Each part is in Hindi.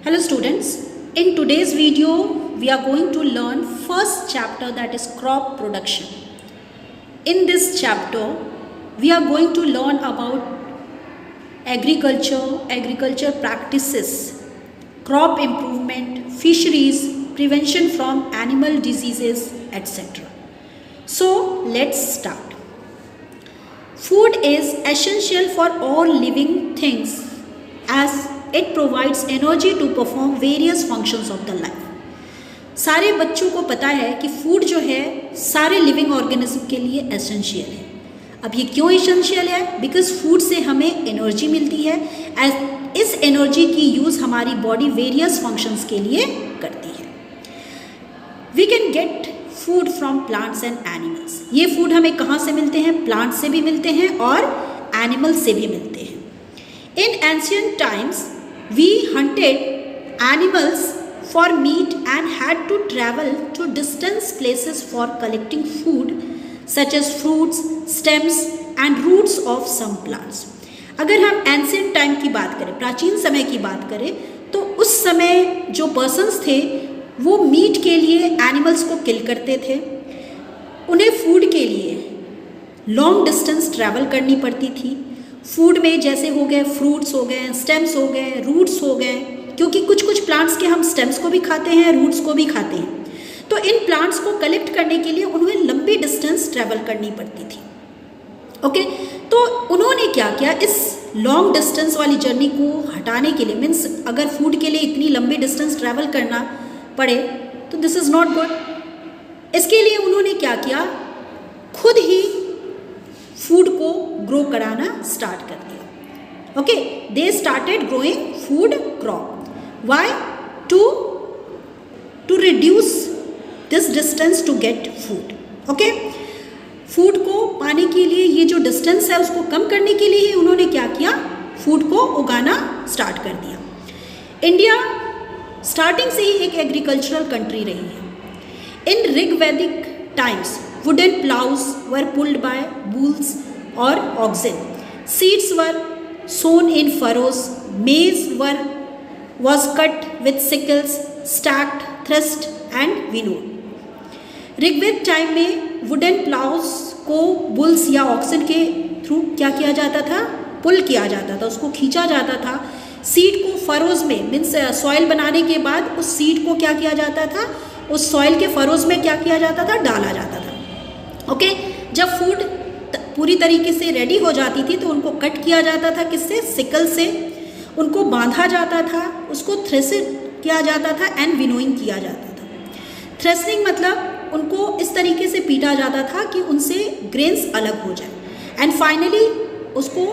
Hello students, in today's video we are going to learn first chapter, that is crop production. In this chapter we are going to learn about agriculture practices, crop improvement, fisheries, prevention from animal diseases, etc. So let's start. Food is essential for all living things as it provides energy to perform various functions of the life. सारे बच्चों को पता है कि फूड जो है सारे लिविंग ऑर्गेनिज्म के लिए एसेंशियल है. अब ये क्यों एसेंशियल है? बिकॉज फूड से हमें एनर्जी मिलती है. इस एनर्जी की यूज़ हमारी बॉडी वेरियस फंक्शंस के लिए करती है. We can get food from plants and animals. ये फूड हमें कहाँ से मिलते हैं? प्लांट से भी मिलते हैं और एनिमल से भी मिलते हैं. In ancient times we hunted animals for meat and had to travel to distant places for collecting food such as fruits, stems and roots of some plants. अगर हम एंशियंट टाइम की बात करें, प्राचीन समय की बात करें, तो उस समय जो पर्सन्स थे वो मीट के लिए एनिमल्स को किल करते थे. उन्हें फूड के लिए लॉन्ग डिस्टेंस ट्रैवल करनी पड़ती थी. फूड में जैसे हो गए फ्रूट्स हो गए, स्टेम्स हो गए, रूट्स हो गए, क्योंकि कुछ प्लांट्स के हम स्टेम्स को भी खाते हैं, रूट्स को भी खाते हैं. तो इन प्लांट्स को कलेक्ट करने के लिए उन्हें लंबी डिस्टेंस ट्रैवल करनी पड़ती थी. ओके, तो उन्होंने क्या किया, इस लॉन्ग डिस्टेंस वाली जर्नी को हटाने के लिए, मीन्स अगर फूड के लिए इतनी लंबी डिस्टेंस ट्रैवल करना पड़े तो दिस इज़ नॉट गुड. इसके लिए उन्होंने क्या किया, खुद ही फूड को ग्रो कराना स्टार्ट कर दिया. Okay, they started growing food crop. Why? To reduce this distance to get food. Okay, food को पाने के लिए ये जो डिस्टेंस है उसको कम करने के लिए ही उन्होंने क्या किया, फूड को उगाना स्टार्ट कर दिया. इंडिया स्टार्टिंग से ही एक एग्रीकल्चरल कंट्री रही है. इन ऋग्वैदिक times wooden plows were pulled by bulls or oxen. Seeds were sown in furrows. Maize was cut with sickles, stacked, threshed and winnowed. Rigveda time में वुडन प्लाउज को बुल्स या ऑक्सन के थ्रू क्या किया जाता था, पुल किया जाता था, उसको खींचा जाता था. सीड को फरोज में, मीन्स सॉइल बनाने के बाद उस सीड को क्या किया जाता था, उस सॉइल के फरोज में क्या किया जाता था, डाला जाता था. ओके, जब फूड पूरी तरीके से रेडी हो जाती थी तो उनको कट किया जाता था, किससे? सिकल से. उनको बांधा जाता था, उसको थ्रेसिंग किया जाता था एंड विनोइंग किया जाता था. थ्रेसिंग मतलब उनको इस तरीके से पीटा जाता था कि उनसे ग्रेन्स अलग हो जाए. एंड फाइनली उसको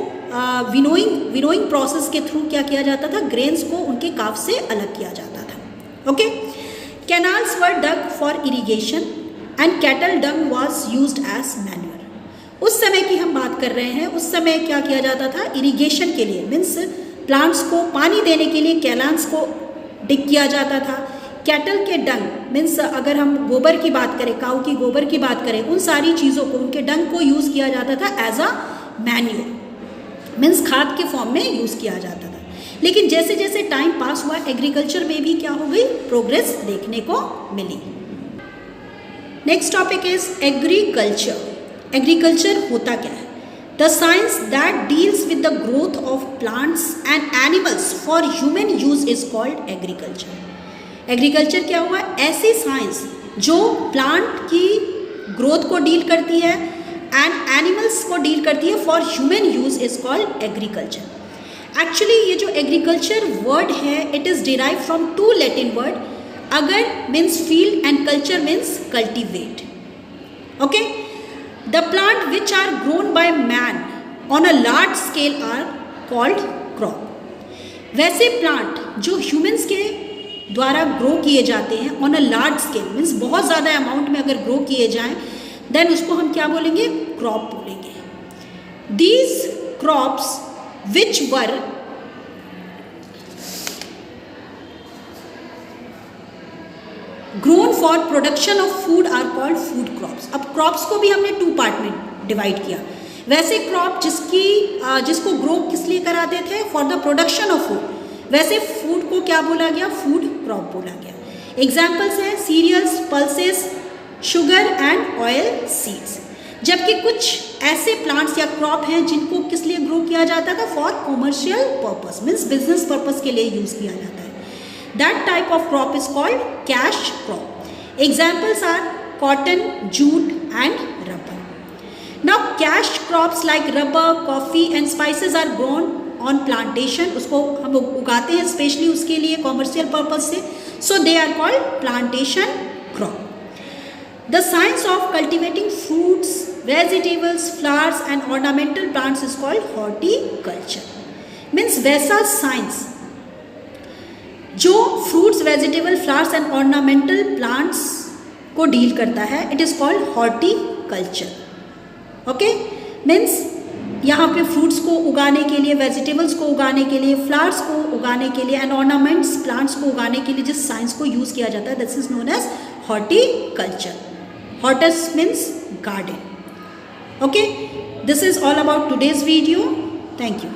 विनोइंग प्रोसेस के थ्रू क्या किया जाता था, ग्रेन्स को उनके काफ से अलग किया जाता था. Okay, canals were dug for irrigation and cattle dung was used as manure. उस समय की हम बात कर रहे हैं, उस समय क्या किया जाता था, इरिगेशन के लिए, मीन्स प्लांट्स को पानी देने के लिए कैनाल्स को डिग किया जाता था. कैटल के डंग, मीन्स अगर हम गोबर की बात करें, काऊ की गोबर की बात करें, उन सारी चीज़ों को, उनके डंग को यूज़ किया जाता था एज अ मैन्योर, मीन्स खाद के फॉर्म में यूज़ किया जाता था. लेकिन जैसे जैसे टाइम पास हुआ एग्रीकल्चर में भी क्या हो गई, प्रोग्रेस देखने को मिली. Next topic is agriculture. Agriculture होता क्या है? The science that deals with the growth of plants and animals for human use is called agriculture. Agriculture क्या हुआ? ऐसी साइंस जो प्लांट की ग्रोथ को डील करती है एंड एनिमल्स को डील करती है for human use is called agriculture. Actually ये जो एग्रीकल्चर वर्ड है, it is derive from two Latin word. अगर means field and culture means cultivate. Okay, the plant which are grown by man on a large scale are called crop. वैसे प्लांट जो ह्यूमंस के द्वारा ग्रो किए जाते हैं on a large scale, means बहुत ज़्यादा अमाउंट में अगर ग्रो किए जाएं, देन उसको हम क्या बोलेंगे, क्रॉप बोलेंगे. These crops which were grown for production of food are called food crops. अब क्रॉप्स को भी हमने टू पार्ट में डिवाइड किया. वैसे क्रॉप जिसको ग्रो किस लिए कराते थे, for the production of food. वैसे फूड को क्या बोला गया, फूड क्रॉप बोला गया। एग्जाम्पल्स हैं cereals, pulses, sugar and oil seeds. जबकि कुछ ऐसे प्लांट्स या क्रॉप हैं जिनको किस लिए ग्रो किया जाता है, for commercial purpose, means business purpose के लिए यूज किया जाता है। That type of crop is called cash crop. Examples are cotton, jute and rubber. Now cash crops like rubber, coffee and spices are grown on plantation. उसको हम लोग उगाते हैं स्पेशली उसके लिए कॉमर्शियल पर्पज से, so they are called plantation crop. The science of cultivating fruits, vegetables, flowers and ornamental plants is called horticulture. Means वैसा science जो fruits, vegetable, flowers and ornamental plants को डील करता है, it is called horticulture. Okay? Means यहाँ पे फ्रूट्स को उगाने के लिए, वेजिटेबल्स को उगाने के लिए, फ्लावर्स को उगाने के लिए एंड ऑर्नामेंट्स, प्लांट्स को उगाने के लिए जिस साइंस को यूज़ किया जाता है, this is known as horticulture. Hortus means garden. Okay, this is all about today's video. Thank you.